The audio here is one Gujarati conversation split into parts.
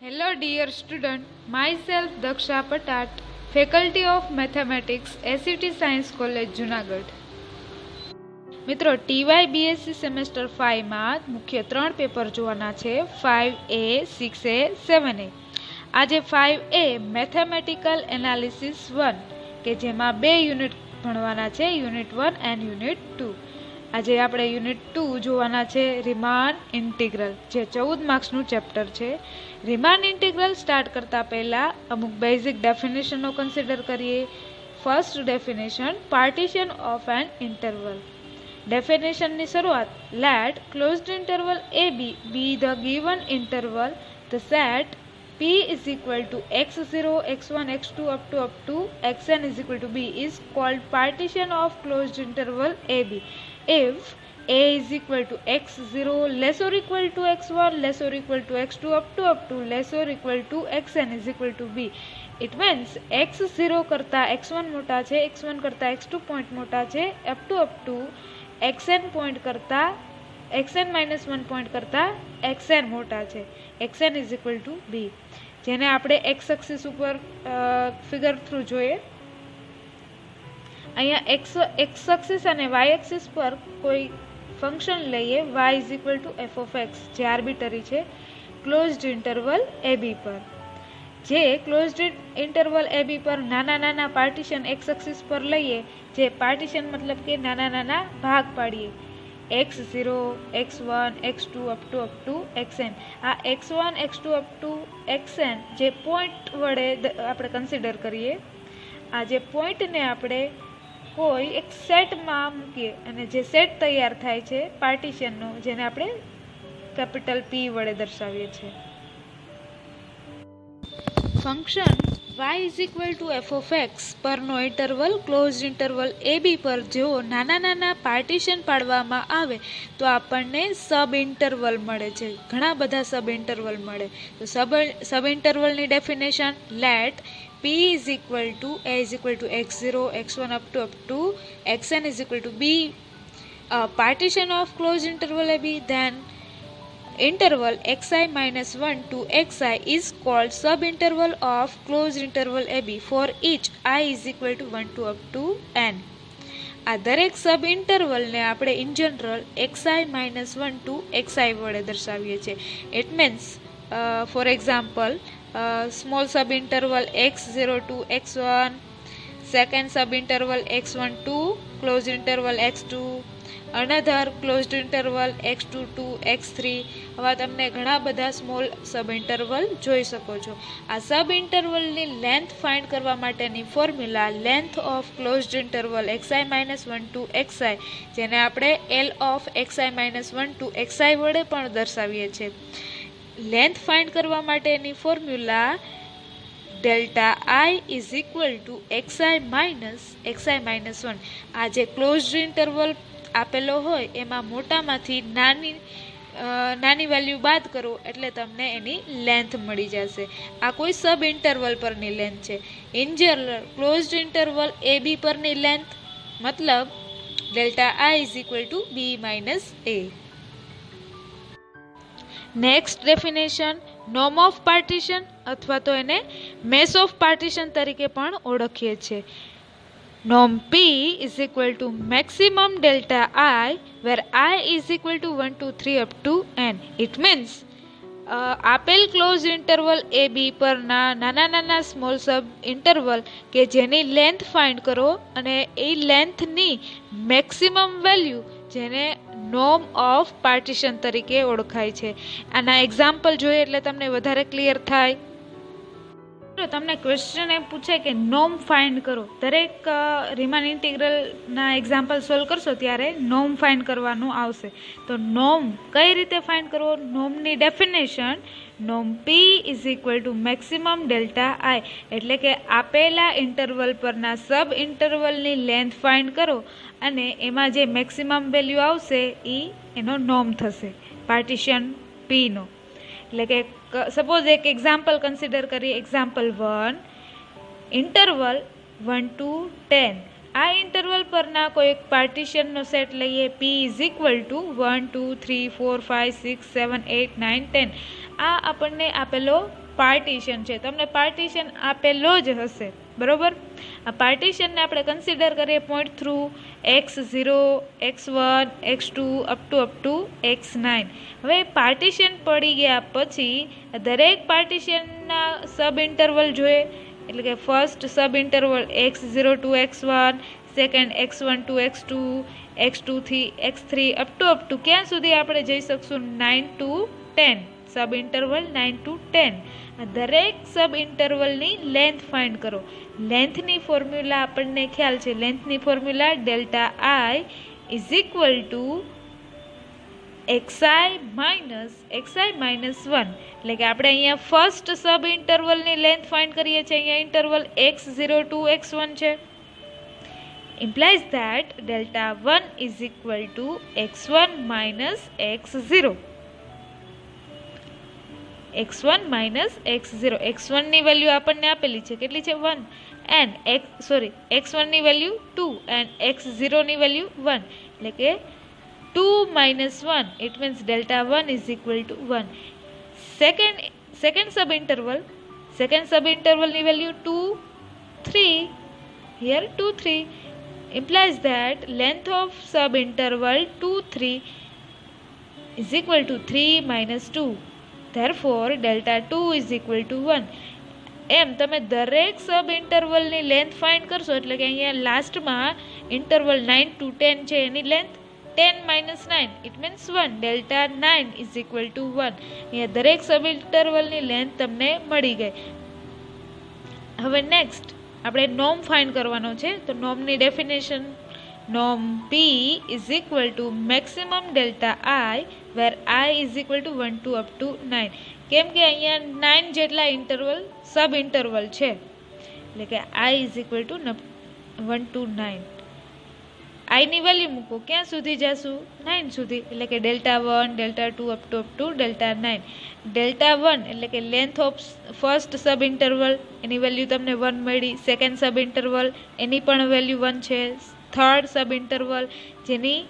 Hello dear student, myself Daksha Patat, Faculty of Mathematics, ACT Science College, Junagadh. મિત્રો ટીવાય બીએસસી સેમેસ્ટર 5 માં મુખ્ય 3 પેપર જોવાના છે 5A, 6A, 7A. આજે 5A મેથેમેટિકલ એનાલિસિસ 1 કે જેમાં 2 યુનિટ ભણવાના છે, યુનિટ 1 એન્ડ યુનિટ 2. આજે આપણે યુનિટ 2 જોવાના છે રીમાન ઇન્ટિગ્રલ, જે 14 માર્ક્સનું ચેપ્ટર છે. રીમાન ઇન્ટિગ્રલ સ્ટાર્ટ કરતા પહેલા અમુક બેઝિક ડેફિનેશનો કન્સિડર કરીએ. First definition, partition of an interval. ડેફિનેશનની શરૂઆત, let closed interval AB be the given interval, the set P is equal to x0, x1, x2 up to xn is equal to b is called partition of closed interval AB. If a is equal to x0 less or equal to x1 less or equal to x2 up to less or equal to xn is equal to b. It means x0 કરતા x1 મોટા છે, x1 કરતા x2 પોઈન્ટ મોટા છે, up to xn પોઈન્ટ કરતા xn -1 પોઈન્ટ કરતા xn મોટા છે, xn is equal to b. જેને આપણે x એક્સિસ ઉપર ફિગર થ્રુ જોઈએ. અહીંયા x એક્સિસ અને y એક્સિસ પર કોઈ ફંક્શન લઈએ, y is equal to f of x, જે આર્બિટરી છે ક્લોઝડ ઇન્ટરવલ AB પર. જે ક્લોઝડ ઇન્ટરવલ AB પર નાના નાના પાર્ટીશન x એક્સિસ પર લઈએ, જે પાર્ટીશન મતલબ કે નાના નાના ભાગ પાડીએ, x0, x1, x2 up to xn. આ x1, x2 up to xn જે પોઈન્ટ વડે આપણે કન્સિડર કરીએ. આ જે પોઈન્ટને આપણે કોઈ એક સેટમાં મૂકીએ અને જે સેટ તૈયાર થાય છે પાર્ટીશનનો, જેને આપણે કેપિટલ P વડે દર્શાવીએ છીએ. Function y is equal to f of x પરનો ઇન્ટરવલ ક્લોઝડ ઇન્ટરવલ AB પર જો નાના નાના પાર્ટીશન પાડવામાં આવે તો આપણને સબ ઇન્ટરવલ મળે છે. ઘણા બધા સબ ઇન્ટરવલ મળે. તો સબ ઇન્ટરવલની definition, let P is equal to a is equal to x0, x1 up to xn is equal to b, partition of closed interval AB, then interval xi minus 1 to xi is called subinterval of closed interval AB for each I is equal to 1 to up to n. આ દરેક સબ ઇન્ટરવલને આપણે in general xi minus 1 to xi વડે દર્શાવીએ છીએ. It means for example, small sub interval x0 to x1, second sub interval x1 to closed interval x2, another closed interval x2 to x3. આવા તમને ઘણા બધા સ્મોલ સબ ઇન્ટરવલ જોઈ શકો છો. આ સબ ઇન્ટરવલની લેન્થ ફાઇન્ડ કરવા માટેની formula, length of closed interval xi -1 to xi, જેને આપણે L of xi -1 to xi વડે પણ દર્શાવીએ છીએ. લેન્થ ફાઇન્ડ કરવા માટેની formula delta I is equal to xi -1. આ જે ક્લોઝડ ઇન્ટરવલ આપેલો હોય એમાં મોટામાંથી નાની વેલ્યુ બાદ કરો એટલે તમને એની લેન્થ મળી જશે. આ કોઈ સબ ઇન્ટરવલ પરની લેન્થ છે. In general closed interval AB પરની લેન્થ મતલબ delta I is equal to b minus a. Next definition, norm of partition અથવા તો એને મેસ ઓફ પાર્ટીશન તરીકે પણ ઓળખીએ છીએ. Norm P is equal to maximum delta I, where I is equal to 1, 2, 3 up to n. It means આપેલ ક્લોઝ ઇન્ટરવલ AB પરના નાના નાના સ્મોલ સબ ઇન્ટરવલ કે જેની લેન્થ ફાઇન્ડ કરો અને એ લેન્થની મેક્સિમમ વેલ્યુ, જેને નોર્મ ઓફ પાર્ટીશન તરીકે ઓળખાય છે. આના એક્ઝામ્પલ જોઈએ એટલે તમને વધારે ક્લિયર થાય. તમને ક્વેશ્ચન એમ પૂછે કે નોર્મ ફાઇન્ડ કરો. દરેક રીમાન ઇન્ટિગ્રલના એક્ઝામ્પલ સોલ્વ કરશો ત્યારે નોર્મ ફાઇન્ડ કરવાનું આવશે. તો નોર્મ કઈ રીતે ફાઇન્ડ કરવો? નોર્મની definition, norm P is equal to maximum delta I, એટલે કે આપેલા ઇન્ટરવલ પરના સબ ઇન્ટરવલની લેન્થ ફાઇન્ડ કરો અને એમાં જે મેક્સિમમ વેલ્યુ આવશે એ એનો નોર્મ થશે પાર્ટીશન P નો. એટલે કે સપોઝ એક એક્ઝામ્પલ કન્સિડર કરીએ. Example 1, interval 1 to 10. આ ઇન્ટરવલ પરના કોઈ એક પાર્ટીશનનો સેટ લઈએ, P is equal to 1, 2, 3, 4, 5, 6, 7, 8, 9, 10. આ આપણને આપેલો પાર્ટીશન છે, તમને પાર્ટીશન આપેલો જ હશે, બરોબર. આ પાર્ટીશનને આપણે કન્સિડર કરીએ point through x0, x1, x2 up to x9. હવે પાર્ટીશન પડી ગયા પછી દરેક પાર્ટીશનના સબ ઇન્ટરવલ જોઈએ, એટલે કે first sub interval x0 to x1, second x1 to x2, x2 થી x3 અપ ટુ ક્યાં સુધી આપણે જઈ શકશું 9 ટુ 10, સબ ઇન્ટરવલ 9 ટુ 10. આ દરેક સબ ઇન્ટરવલની લેન્થ ફાઇન્ડ કરો. લેન્થની ફોર્મ્યુલા આપણને ખ્યાલ છે, લેન્થની formula delta i is equal to xi minus 1. એટલે કે આપણે અહીંયા ફર્સ્ટ સબ ઇન્ટરવલની લેન્થ ફાઇન્ડ કરીએ છીએ, અહીંયા ઇન્ટરવલ x0 ટુ x1 છે. implies that delta 1 is equal to x1 minus x0. x1 minus x0. x1 ની વેલ્યુ આપણને આપેલી છે, કેટલી છે 1, and x1 ની વેલ્યુ 2 and x0 ની વેલ્યુ 1, એટલે કે 2 minus 1, it means delta 1 is equal to 1. Second sub interval ની value 2, 3, here 2, 3, implies that length of sub interval 2, 3 is equal to 3 minus 2. Therefore, delta 2 is equal to 1. એમ તમે દરેક સબ ઇન્ટરવલની લેન્થ ફાઇન્ડ કરશો, એટલે કે અહીંયા લાસ્ટમાં ઇન્ટરવલ 9 ટુ 10 છે, એની length 10 minus 9, it means 1. delta 9 is equal to 1. અહીંયા દરેક સબ ઇન્ટરવલની લેન્થ તમને મળી ગઈ. હવે નેક્સ્ટ આપણે નોર્મ ફાઇન્ડ કરવાનો છે. તો નોર્મની definition, norm P is equal to maximum delta I where I is equal to 1 to up to 9. કેમ કે અહીંયા 9 જેટલા ઇન્ટરવલ સબ ઇન્ટરવલ છે, એટલે કે I is equal to 1 to 9. I ની વેલ્યુ મૂકો, ક્યાં સુધી જશું 9 સુધી, એટલે કે delta 1, delta 2 up to delta 9. Delta 1 એટલે કે length of first sub interval, any value તમને 1 મળી. સેકન્ડ સબ ઇન્ટરવલ, એની પણ વેલ્યુ 1 છે. થર્ડ સબ ઇન્ટરવલ, જેની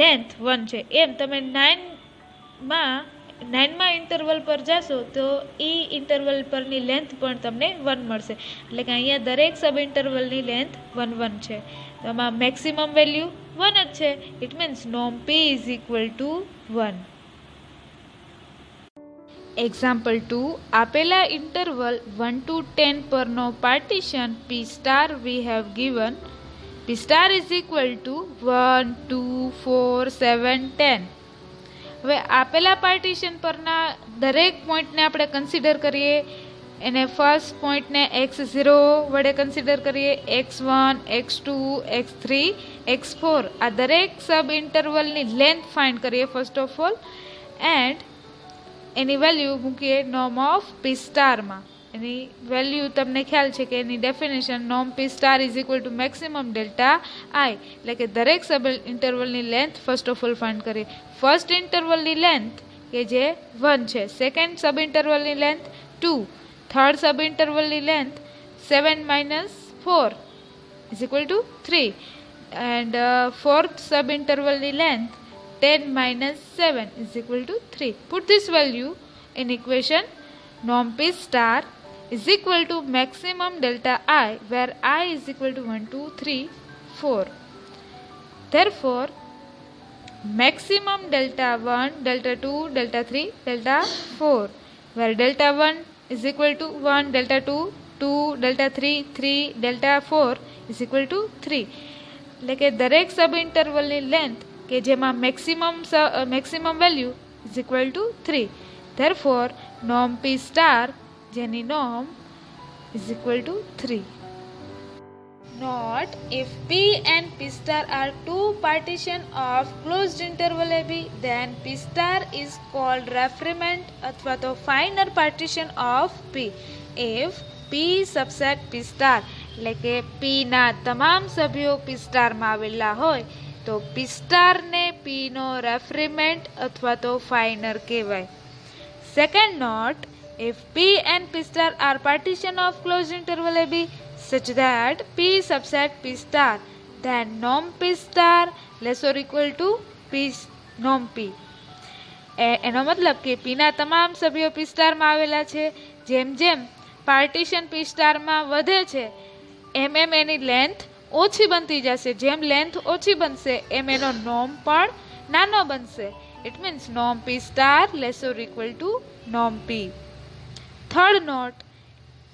લેન્થ 1 છે. એમ તમે 9માં ઇન્ટરવલ પર જશો તો એ ઇન્ટરવલ પરની લેન્થ પણ તમને 1 મળશે, એટલે કે અહીંયા દરેક સબ ઇન્ટરવલની લેન્થ 1, 1 છે. તો આમાં મેક્સિમમ વેલ્યુ 1 જ છે. It means norm P is equal to 1. Example 2. આપેલા ઇન્ટરવલ 1 to 10 પરનો partition P star V have given. P star is equal to 1, 2, 4, 7, 10. હવે આપેલા પાર્ટીશન પરના દરેક પોઈન્ટને આપણે કન્સિડર કરીએ. એને ફર્સ્ટ પોઈન્ટને x0 વડે કન્સિડર કરીએ, x1, x2, x3, x4. આ દરેક સબ ઇન્ટરવલની લેન્થ ફાઇન્ડ કરીએ ફર્સ્ટ ઓફ ઓલ, એન્ડ એની વેલ્યુ મૂકીએ નોર્મ ઓફ P સ્ટારમાં. એની વેલ્યુ તમને ખ્યાલ છે કે એની definition norm P star is equal to maximum delta i, એટલે કે દરેક સબ ઇન્ટરવલની length first of all find કરીએ. ફર્સ્ટ ઇન્ટરવલની લેન્થ કે જે 1 છે, સેકન્ડ સબ ઇન્ટરવલની લેન્થ 2, થર્ડ સબ ઇન્ટરવલની length 7 minus 4 is equal to 3, and fourth sub intervalની length 10 minus 7 is equal to 3. Put this value in equation. Norm P star is equal to maximum delta I where I is equal to 1, 2, 3, 4. Therefore, maximum delta 1, delta 2, delta 3, delta 4, where delta 1 is equal to 1, delta 2, 2, delta 3, 3, delta 4 is equal to 3. એટલે કે દરેક સબ ઇન્ટરવલની લેન્થ કે જેમાં maximum value is equal to 3. Therefore norm P star જેની norm is equal to 3. Note, if P and P star are two partition of closed interval AB, then P star is called referiment अथवा तो finer partition of P. If P subset P star એટલે કે P ના તમામ સભ્યો P star માં આવેલા હોય તો P star ને P નો referiment અથવા તો finer કહેવાય. Second note, if P and P star are partition of closed interval AB such that P subset P star, then norm P star less or equal to P norm P. એનો મતલબ કે પીના તમામ સભ્યો પી સ્ટારમાં આવેલા છે. જેમ જેમ પાર્ટીશન પી સ્ટારમાં વધે છે એમ એમ એની લેન્થ ઓછી બનતી જશે. જેમ લેન્થ ઓછી બનશે એમ એનો નોર્મ પણ નાનો બનશે. It means norm P star less or equal to norm P. Third note,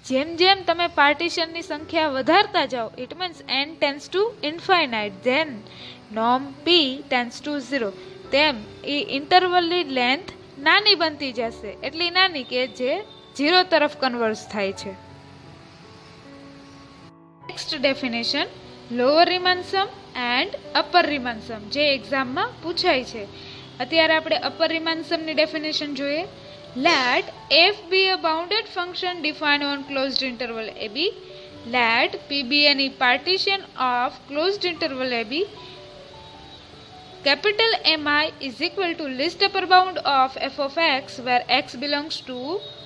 જેમ જેમ તમે પાર્ટીશનની સંખ્યા વધારતા જાઓ it means n tends to infinite then norm P tends to 0, તેમ એ ઇન્ટરવલની લેન્થ નાની બનતી જશે, એટલી નાની કે જે 0 તરફ કન્વર્સ થાય છે. Next definition lower Riemann sum and upper Riemann sum, જે એક્ઝામમાં પૂછાય છે. અત્યારે આપણે અપર રીમાન સમની ડેફિનેશન જોઈએ. Let f be a bounded function defined on closed interval ab. Let p be any partition of closed interval ab. Capital Mi is equal to least upper bound of f of x where x belongs to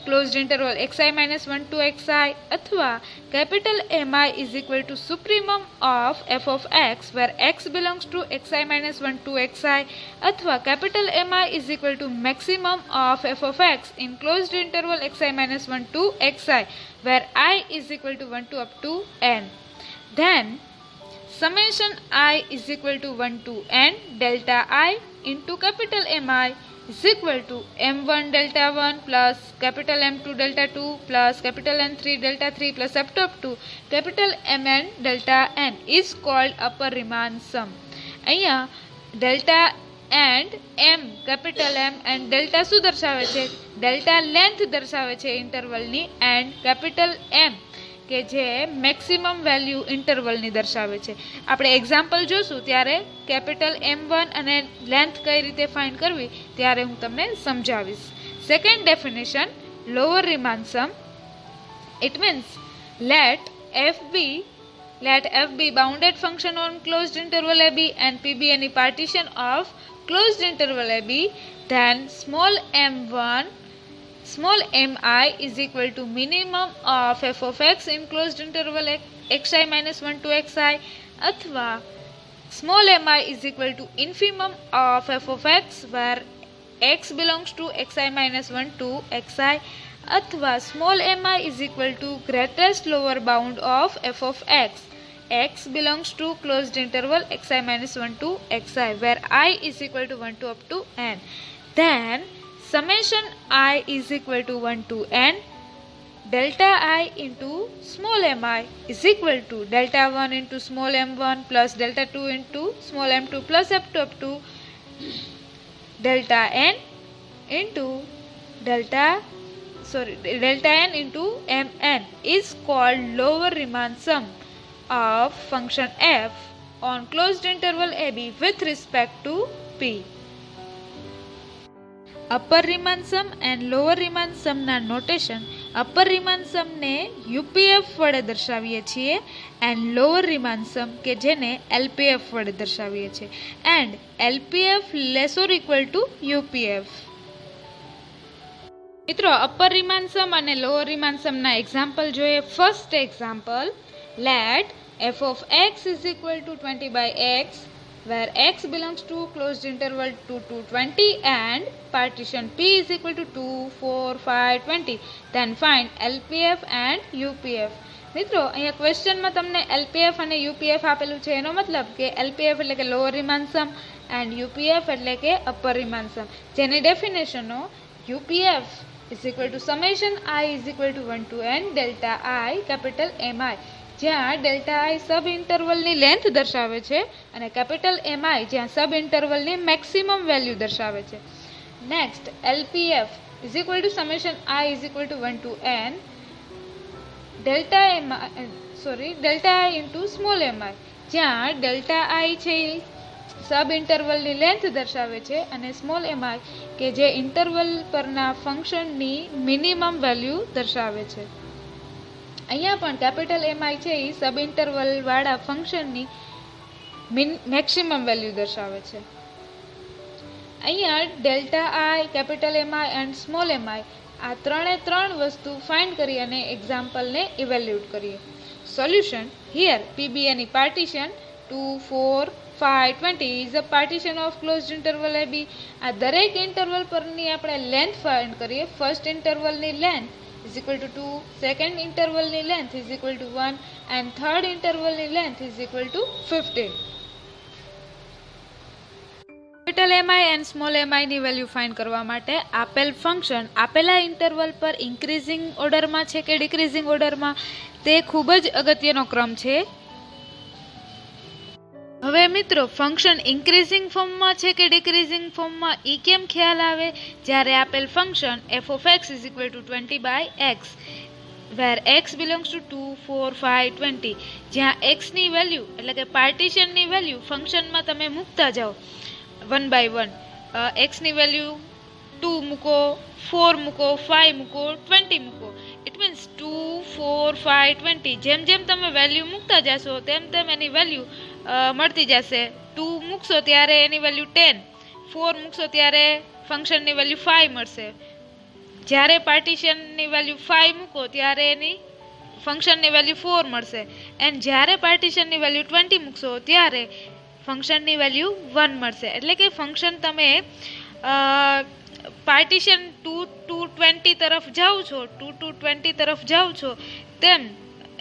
closed interval xi minus 1 to xi, अथवा capital Mi is equal to supremum of f of x where x belongs to xi minus 1 to xi, अथवा capital Mi is equal to maximum of f of x in closed interval xi minus 1 to xi where I is equal to 1 to up to n. Then summation I is equal to 1 to n delta I into capital Mi is equal to m1 delta 1 plus capital M2 delta 2 plus capital N3 delta 3 plus up to capital Mn delta n is called upper Riemann sum. અહીંયા delta and m capital M and delta શું દર્શાવે છે? delta length દર્શાવે છે ઇન્ટરવલની, and capital M કે જે મેક્સિમમ વેલ્યુ ઇન્ટરવલની દર્શાવે છે. આપણે એક્ઝામ્પલ જોશું ત્યારે કેપિટલ M1 અને લેન્થ કઈ રીતે ફાઇન્ડ કરવી ત્યારે હું તમને સમજાવીશ. Second definition lower Riemann sum. It means let f be bounded function on closed interval ab and p be any partition of closed interval ab, then small mi is equal to minimum of f of x in closed interval xi minus 1 to xi, अथवा small mi is equal to infimum of f of x where x belongs to xi minus 1 to xi, अथवा small mi is equal to greatest lower bound of f of x belongs to closed interval xi minus 1 to xi where I is equal to 1 to up to n. Then summation I is equal to 1 to n delta I into small mi is equal to delta 1 into small m1 plus delta 2 into small m2 plus up to delta n into delta n into mn is called lower Riemann sum of function f on closed interval ab with respect to p. Upper Riemann sum and lower Riemann સમના નોટેશન. અપર રીમાન સમને યુપીએફ વડે દર્શાવીએ છીએ એન્ડ લોઅર રીમાન સમ કે જેને એલપીએફ વડે દર્શાવીએ છીએ, and LPF less or equal to UPF. મિત્રો અપર રીમાન સમ અને લોઅર રીમાન સમના એક્ઝામ્પલ જોઈએ. First example, let f of x is equal to 20 by x where x belongs to closed interval 2 to 20 and partition p is equal to 2, 4, 5, 20. Then find LPF and UPF. મિત્રો અહીંયા ક્વેશ્ચનમાં તમને LPF અને UPF આપેલું છે, એનો મતલબ કે LPF એટલે કે lower Riemann sum and UPF એટલે કે અપર રીમાન સમ, જેની ડેફિનેશનો UPF is equal to summation I is equal to 1 to n delta I capital MI, જ્યાં ડેલ્ટા આઈ સબ ઇન્ટરવલની લેન્થ દર્શાવે છે અને કેપિટલ MI જ્યાં સબ ઇન્ટરવલની મેક્સિમમ વેલ્યુ દર્શાવે છે. Next LPF is equal to summation I is equal to 1 to n delta I into small mi, જ્યાં ડેલ્ટા આઈ છે સબ ઇન્ટરવલની લેન્થ દર્શાવે છે અને સ્મોલ mi કે જે ઇન્ટરવલ પરના ફંક્શનની મિનિમમ વેલ્યુ દર્શાવે છે. અહીંયા પણ કેપિટલ MI છે એ સબ ઇન્ટરવલ વાળા ફંક્શનની મેક્સિમમ વેલ્યુ દર્શાવે છે. અહીંયા delta I, capital MI and small mi આ ત્રણ વસ્તુ ફાઇન્ડ કરી અને એક્ઝામ્પલને ઇવેલ્યુએટ કરીએ. Solution, here PB any partition 2, 4, 5, 20 is a partition of closed interval AB. આ દરેક ઇન્ટરવલ પરની આપણે લેન્થ ફાઇન્ડ કરીએ. ફર્સ્ટ ઇન્ટરવલની length is equal to 2, second ઇન્ટરવલની length is equal to 1 and third ઇન્ટરવલની length is equal to 15. Capital mi and small mi ની વેલ્યુ ફાઇન્ડ કરવા માટે આપેલ ફંક્શન આપેલા ઇન્ટરવલ પર ઇન્ક્રીઝિંગ ઓર્ડરમાં છે કે ડિક્રીઝિંગ ઓર્ડરમાં તે ખૂબ જ અગત્યનો ક્રમ છે. હવે મિત્રો ફંક્શન ઇન્ક્રીઝિંગ ફોર્મમાં છે કે ડિક્રીઝિંગ ફોર્મમાં ઈ કેમ ખ્યાલ આવે? જ્યારે આપેલ function f of x is equal to 20 by x where x belongs to 2, 4, 5, 20 જ્યાં x ની વેલ્યુ એટલે કે પાર્ટીશનની વેલ્યુ ફંક્શનમાં તમે મૂકતા જાઓ 1 by 1. x ની વેલ્યુ 2 મૂકો, 4 મૂકો, 5 મૂકો, 20 મૂકો. ઇટ મીન્સ 2, 4, 5, 20 જેમ જેમ તમે વેલ્યુ મૂકતા જશો તેમ તેમ એની વેલ્યુ મળતી જશે. 2 મૂકશો ત્યારે એની વેલ્યુ 10, 4 મૂકશો ત્યારે ફંક્શનની વેલ્યુ 5 મળશે. જ્યારે પાર્ટીશનની વેલ્યુ 5 મૂકો ત્યારે એની ફંક્શનની વેલ્યુ 4 મળશે. એન્ડ જ્યારે પાર્ટીશનની વેલ્યુ 20 મૂકશો ત્યારે ફંક્શનની વેલ્યુ 1 મળશે. એટલે કે ફંક્શન તમે પાર્ટીશન 2 to 20 તરફ જાઓ છો, 2 to 20 તરફ જાઓ છો તેમ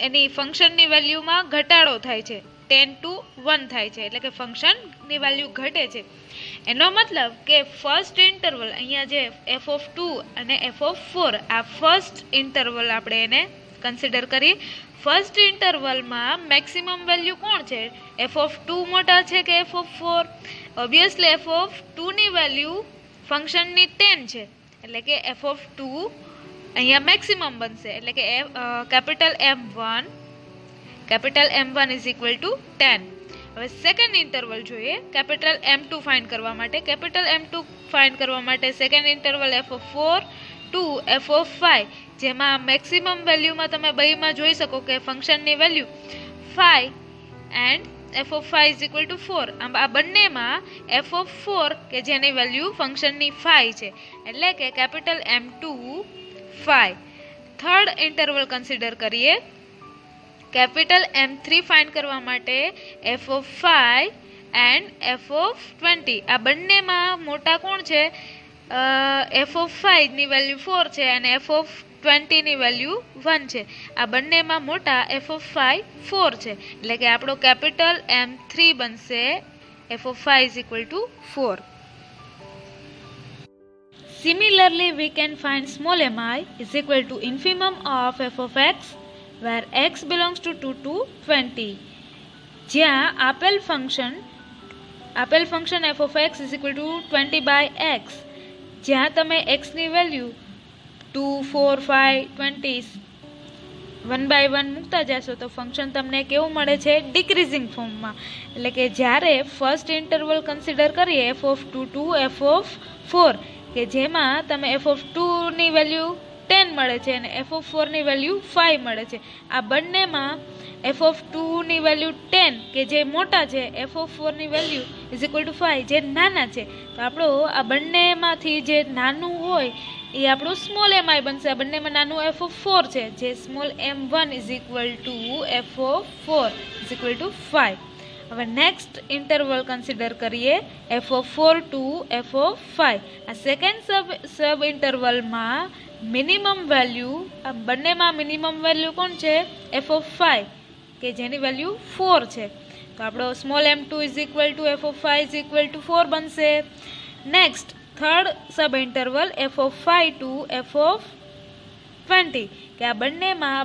એની ફંક્શનની વેલ્યુમાં ઘટાડો થાય છે, 10 to 1 થાય છે. એટલે કે ફંક્શનની વેલ્યુ ઘટે છે. એનો મતલબ કે ફર્સ્ટ ઇન્ટરવલ અહીંયા જે f(2) અને f(4) આ ફર્સ્ટ ઇન્ટરવલ આપણે એને કન્સિડર કરીએ. ફર્સ્ટ ઇન્ટરવલમાં મેક્સિમમ વેલ્યુ કોણ છે? f(2) મોટા છે કે f(4)? ઓબ્વિયસલી f(2) ની વેલ્યુ ફંક્શનની 10 છે. એટલે કે f(2) અહીંયા મેક્સિમમ બનશે. એટલે કે capital M1 is equal to 10. હવે સેકન્ડ ઇન્ટરવલ જોઈએ કેપિટલ M2 ફાઇન્ડ કરવા માટે. કેપિટલ M2 ફાઇન્ડ કરવા માટે second interval f(4) to f(5) જેમાં મેક્સિમમ વેલ્યુમાં તમે બેમાં જોઈ શકો કે ફંક્શનની value 5 and f(5) is equal to 4. આ બંનેમાં f(4) કે જેની વેલ્યુ ફંક્શનની 5 છે. એટલે કે capital M2 5. Third interval consider કરીએ. કેપિટલ M3 ફાઇન્ડ કરવા માટે f(5) એન્ડ f(20) આ બંનેમાં મોટા કોણ છે? f(5) ની વેલ્યુ 4 છે અને f(20) ની વેલ્યુ 1 છે. આ બંનેમાં મોટા f(5) 4 છે. એટલે કે આપણો કેપિટલ M3 બનશે f(5) is equal to 4. Similarly, we can find small mi is equal to infimum of f of x where x belongs to 2 to 20 જ્યાં આપેલ function f of x is equal to 20 by x જ્યાં તમે x ની વેલ્યુ 2, 4, 5, 20 1 by 1 મૂકતા જશો તો ફંક્શન તમને કેવું મળે છે? ડિક્રીઝિંગ ફોર્મમાં. એટલે કે જ્યારે ફર્સ્ટ ઇન્ટરવલ કન્સિડર કરીએ f(2) to f(4) કે જેમાં તમે f(2) ની વેલ્યુ 10 મળે છે અને f(4) ની વેલ્યુ 5 મળે છે. આ બંનેમાં f(2) ની વેલ્યુ 10 કે જે મોટા છે, f(4) ની વેલ્યુ is equal to 5 જે નાના છે. તો આપણો આ બંનેમાંથી જે નાનું હોય એ આપણું સ્મોલ mi બનશે. આ બંનેમાં નાનું f(4) છે જે small m1 is equal to f(4) is equal to 5. હવે નેક્સ્ટ ઇન્ટરવલ કન્સિડર કરીએ f(4) to f(5). આ સેકન્ડ સબ ઇન્ટરવલમાં મિનિમમ વેલ્યુ આ બંનેમાં મિનિમમ વેલ્યુ કોણ છે? f(5) કે જેની વેલ્યુ 4 છે. તો આપણો small m2 is equal to f(5) is equal to 4 બનશે. Next third sub interval f(5) to f(20) કે આ બંનેમાં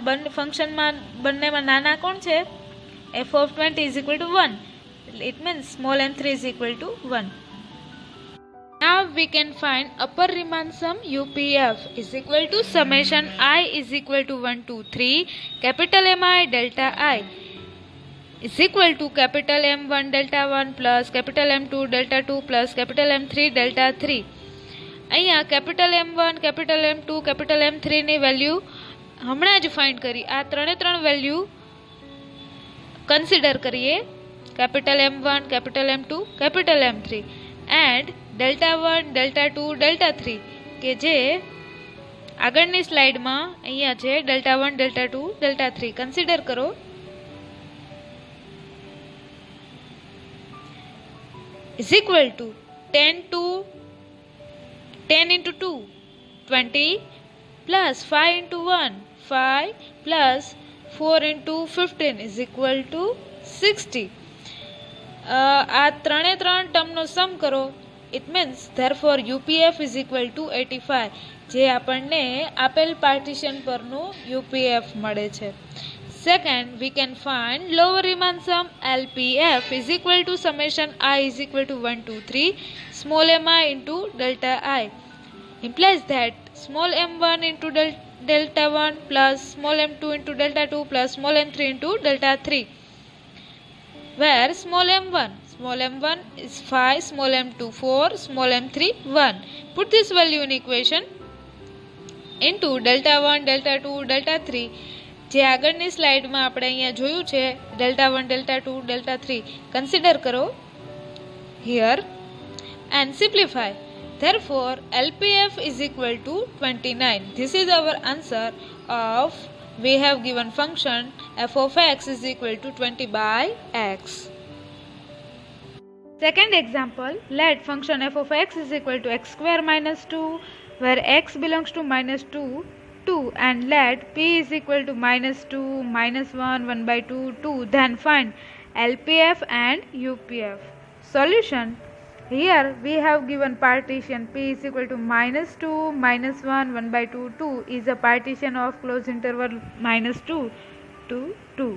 બંનેમાં નાના કોણ છે? f(20) is equal to 1. It means small m3 is equal to 1. Now we can find upper Riemann sum UPF is equal to summation I is equal to 1 to 3 capital Mi delta I is equal to capital M1 delta 1 plus capital M2 delta 2 plus capital M3 delta 3. અહીંયા capital M1, capital M2, capital M3 ની વેલ્યુ હમણાં જ ફાઇન્ડ કરી. આ ત્રણે ત્રણ વેલ્યુ કન્સિડર કરીએ. capital M1, capital M2, capital M3 and delta 1, delta 2, delta 3 કે જે આગળની સ્લાઇડમાં અહીંયા છે delta 1, delta 2, delta 3 કન્સિડર કરો. is equal to 10 into 2 20 plus 5 into 1 5 plus 4 into 15 is equal to 60. આ ત્રણે ત્રણ ટર્મનો સમ કરો. It means therefore UPF is equal to 85, જે આપણને આપેલ પાર્ટીશન પરનું યુપીએફ મળે છે. Second, we can find lower Riemann sum LPF is equal to summation I is equal to 1 to 3 small mi into delta I implies that small m1 into delta 1 plus small m2 into delta 2 plus small m3 into delta 3, where small m1 is 5, small m2 4, small m3 1. Put this value in equation into delta 1, delta 2, delta 3. જે આગળની સ્લાઇડમાં આપણે અહીંયા જોયું છે delta 1, delta 2, delta 3 કન્સિડર કરો here and simplify. Therefore, LPF is equal to 29. This is our answer of, we have given function f of x is equal to 20 by x. Second example, let function f of x is equal to x square minus 2, where x belongs to minus 2, 2, and let p is equal to minus 2, minus 1, 1 by 2, 2. Then find LPF and UPF. Solution. Here we have given partition p is equal to minus 2, minus 1, 1 by 2, 2 is a partition of closed interval minus 2 to 2,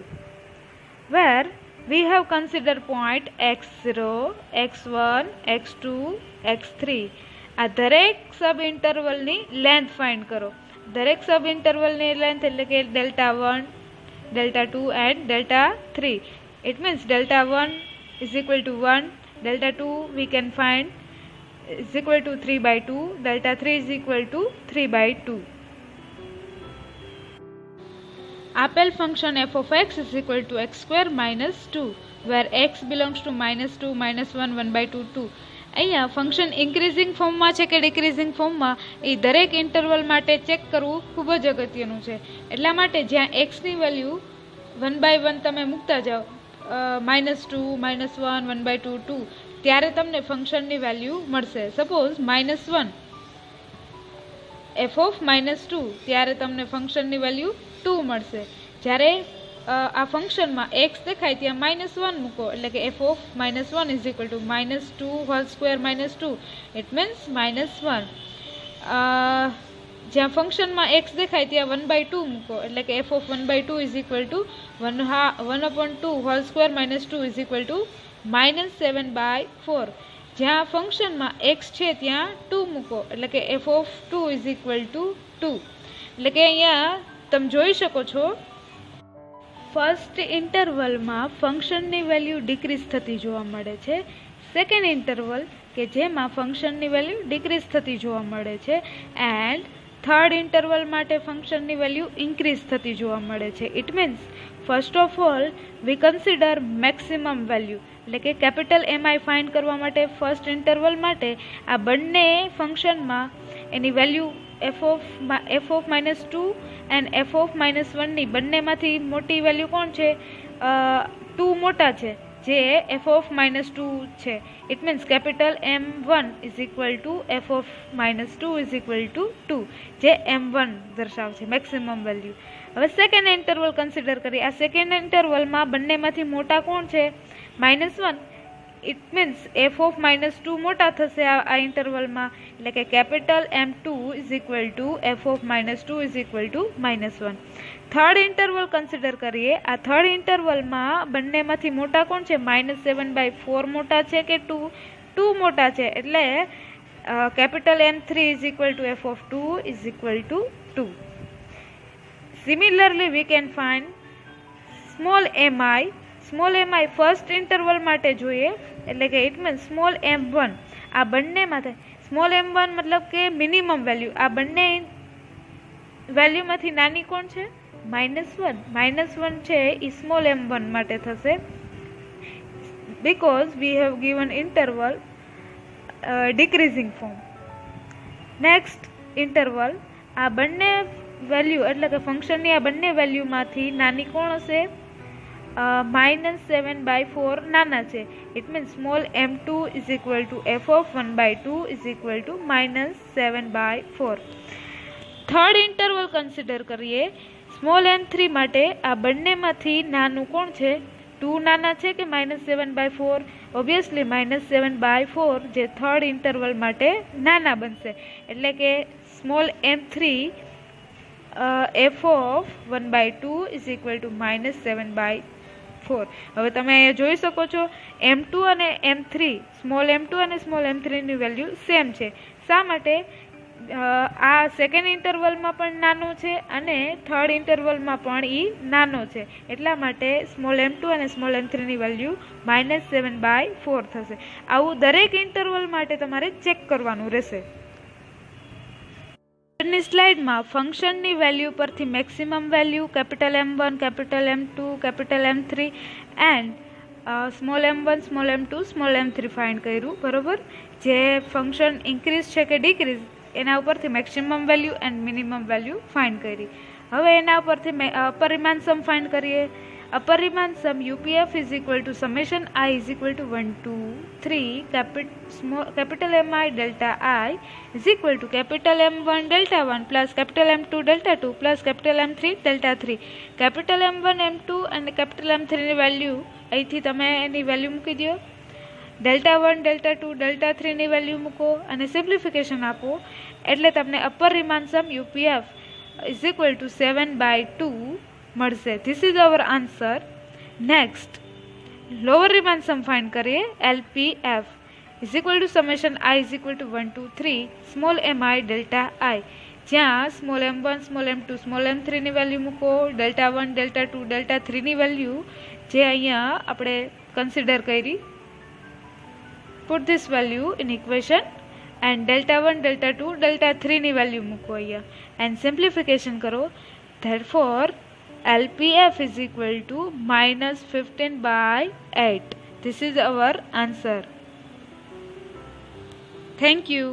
where we have considered point x0, x1, x2, x3. આ દરેક સબ ઇન્ટરવલની લેન્થ ફાઇન્ડ કરો. દરેક સબ ઇન્ટરવલની લેન્થ એટલે કે delta 1, delta 2 and delta 3. It means delta 1 is equal to 1, delta 2 we can find is equal to 3 by 2, delta 3 is equal to 3 by 2. Apple function f of x is equal to x square minus 2, where x belongs to minus 2, minus 1, 1 by 2, 2. અહીંયા ફંક્શન ઇન્ક્રીઝિંગ ફોર્મમાં છે કે ડિક્રીઝિંગ ફોર્મમાં એ દરેક ઇન્ટરવલ માટે ચેક કરવું ખૂબ જ અગત્યનું છે. એટલા માટે જ્યાં એક્સની વેલ્યુ 1 by 1 તમે મૂકતા જાઓ, -2, -1, 1 by 2, 2, ત્યારે તમને ફંક્શનની વેલ્યુ મળશે. સપોઝ -1 f of -2, ત્યારે તમને ફંક્શનની વેલ્યુ 2 મળશે. જ્યારે આ ફંક્શનમાં x દેખાય ત્યાં -1 મૂકો એટલે કે f of -1 is equal to -2 whole square minus 2. It means -1. જ્યાં ફંક્શનમાં x દેખાય ત્યાં 1 by 2 મૂકો એટલે કે f of 1 by 2 is equal to 1/2 whole square minus 2 is equal to -7 by 4. જ્યાં ફંક્શનમાં x છે ત્યાં 2 મૂકો એટલે કે f of 2 is equal to 2. એટલે કે અહીંયા તમે જોઈ શકો છો ફર્સ્ટ ઇન્ટરવલમાં ફંક્શનની વેલ્યુ ડિક્રીઝ થતી જોવા મળે છે. સેકન્ડ ઇન્ટરવલ કે જેમાં ફંક્શનની વેલ્યુ ડિક્રીઝ થતી જોવા મળે છે, એન્ડ થર્ડ ઇન્ટરવલ માટે ફંક્શનની વેલ્યુ ઇન્ક્રીઝ થતી જોવા મળે છે. It means first of all we consider maximum value એટલે કે કેપિટલ MI ફાઇન્ડ કરવા માટે ફર્સ્ટ ઇન્ટરવલ માટે આ બંને ફંક્શનમાં એની value f of -2 and f of -1 ની બંનેમાંથી મોટી વેલ્યુ કોણ છે? 2 મોટા છે, જે f of -2 છે. It means capital M1 is equal to f of -2 is equal to 2, જે M1 દર્શાવશે મેક્સિમમ વેલ્યુ. હવે સેકન્ડ ઇન્ટરવલ કન્સિડર કરીએ. આ સેકન્ડ ઇન્ટરવલમાં બંનેમાંથી મોટા કોણ છે? -1. ઇટ મીન્સ f of -2 મોટા થશે આ ઇન્ટરવલમાં એટલે કે capital M2 is equal to f of -2 is equal to -1. Third interval consider કરીએ. આ થર્ડ ઇન્ટરવલમાં બંનેમાંથી મોટા કોણ છે? -7/4 મોટા છે કે 2 મોટા છે એટલે capital M3 is equal to f of 2 is equal to 2. Similarly we can find small mi first interval માટે જોઈએ એટલે કે ઇટ મીન્સ સ્મોલ m1. આ બંનેમાંથી સ્મોલ m1 મતલબ કે મિનિમમ વેલ્યુ, આ બંને વેલ્યુમાંથી નાની કોણ છે? -1 છે એ સ્મોલ m1 માટે થશે, because we have given interval decreasing form. Next interval આ બંને વેલ્યુ એટલે કે ફંક્શનની આ બંને વેલ્યુમાંથી નાની કોણ હશે? -7/4 નાના છે. It means small m2 is equal two f of 1/2 is equal two -7/4. Third interval consider કરીએ. સ્મોલ m3 માટે આ બંનેમાંથી નાનું કોણ છે? 2 નાના છે કે -7/4? ઓબ્વિયસલી -7/4 જે થર્ડ ઇન્ટરવલ માટે નાના બનશે. એટલે કે small m3 f of 1/2 is equal two -7/4. હવે તમે અહીંયા જોઈ શકો છો m2 અને m3, સ્મોલ m2 અને સ્મોલ m3 ની વેલ્યુ સેમ છે. શા માટે? આ સેકન્ડ ઇન્ટરવલમાં પણ નાનો છે અને થર્ડ ઇન્ટરવલમાં પણ એ નાનો છે. એટલા માટે સ્મોલ m2 અને સ્મોલ m3 ની વેલ્યુ -7/4 થશે. આવું દરેક ઇન્ટરવલ માટે તમારે ચેક કરવાનું રહેશે. ની સ્લાઇડમાં ફંક્શનની વેલ્યુ પરથી maximum value capital M1, capital M2, capital M3 and small m1, small m2, small m3 find કર્યું. બરોબર? જે ફંક્શન ઇન્ક્રીઝ છે કે ડિક્રીઝ એના ઉપરથી maximum value and minimum value find કરી. હવે એના ઉપરથી અપરિમાણ સમ ફાઇન્ડ કરીએ. અપરિમાણ સમ UPF is equal to summation I is equal to 1 to 3 capital MI delta I is equal two capital M1 delta 1 plus capital M2 delta 2 plus capital M3 delta 3. Capital M1, M2 અને કેપિટલ M3 ની વેલ્યુ અહીંથી તમે એની વેલ્યુ મૂકી દો. ડેલ્ટા 1, ડેલ્ટા 2, ડેલ્ટા 3 ની વેલ્યુ મૂકો અને સિમ્પ્લિફિકેશન આપો એટલે તમને upper Riemann sum UPF is equal to 7/2 મળશે. This is our answer. Next lower Riemann sum find કરીએ. LPF is equal to summation I is equal to 1 to 3 small MI delta I, જ્યાં small m1, small m2, small m3 ની વેલ્યુ મૂકો. ડેલ્ટા 1, ડેલ્ટા 2, ડેલ્ટા 3 ની વેલ્યુ જે અહીંયા આપણે કન્સિડર કરી. Put this value in equation and delta 1, delta 2, delta 3 ની વેલ્યુ મૂકો અહીંયા and simplification કરો. Therefore LPF is equal to -15/8. This is our answer. Thank you.